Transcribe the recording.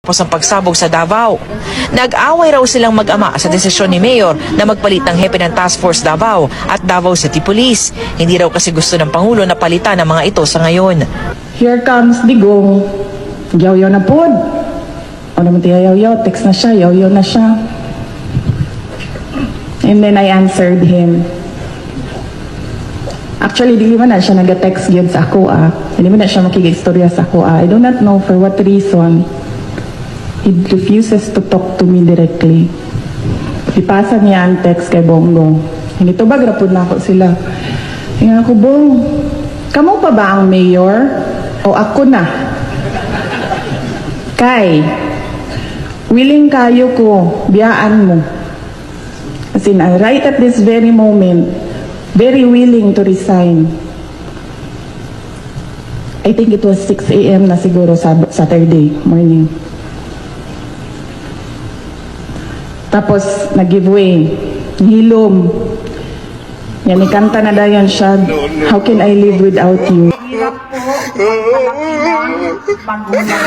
matapos ang pagsabog sa Davao. Nag-away raw silang mag-ama sa desisyon ni Mayor na magpalit ng hepe ng Task Force Davao at Davao City Police. Hindi raw kasi gusto ng Pangulo na palitan ang mga ito sa ngayon. Here comes Digong. Yaw-yaw na pod. O naman tiya yaw-yaw, text na siya, yaw-yaw na siya. And then I answered him. Actually, di man na siya nag-text yun sa ako Hindi man na siya makikistorya sa ako I do not know for what reason. He refuses to talk to me directly. Ipasa niya ang text kay Bongo. Hindi to ba, grapod na ako sila. Tingnan ko, Bong, kamo pa ba ang mayor? O ako na? Kay, willing kayo ko, biyaan mo. As in, right at this very moment, very willing to resign. I think it was 6 a.m. na siguro Saturday morning. Tapos, nag-giveaway. Hilom. Yan, ikanta na dayon siya. How can I live without you? Hirap po. Magulang.